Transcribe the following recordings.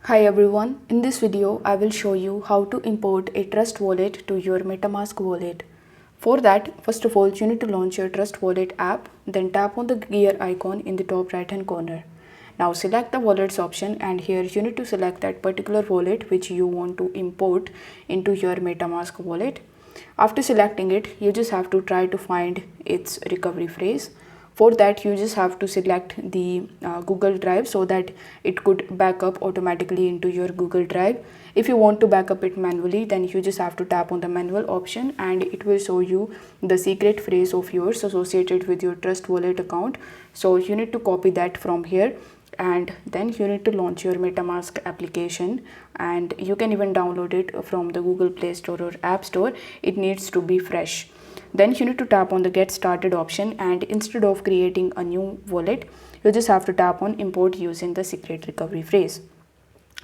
Hi everyone, in this video I will show you how to import a Trust wallet to your Metamask wallet. For that, first of all you need to launch your Trust wallet app, then tap on the gear icon in the top right hand corner. Now select the wallets option and here you need to select that particular wallet which you want to import into your Metamask wallet. After selecting it, you just have to try to find its recovery phrase. For that, you just have to select the Google Drive so that it could back up automatically into your Google Drive. If you want to back up it manually, then you just have to tap on the manual option and it will show you the secret phrase of yours associated with your Trust Wallet account. So you need to copy that from here and then you need to launch your Metamask application, and you can even download it from the Google Play Store or App Store. It needs to be fresh. Then you need to tap on the get started option, and instead of creating a new wallet, you just have to tap on import using the secret recovery phrase.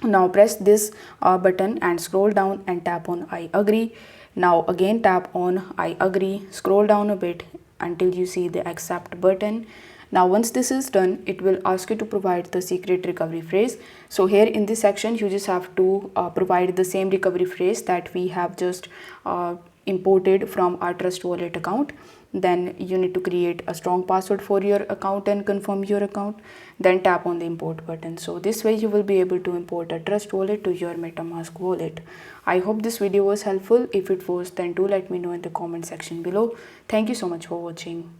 Now press this button and scroll down and tap on I agree. Now again tap on I agree, scroll down a bit until you see the accept button. Now once this is done, it will ask you to provide the secret recovery phrase. So here in this section you just have to provide the same recovery phrase that we have just imported from our Trust wallet account. Then you need to create a strong password for your account and confirm your account, then tap on the import button. So this way you will be able to import a Trust wallet to your Metamask wallet. I hope this video was helpful. If it was, then do let me know in the comment section below. Thank you so much for watching.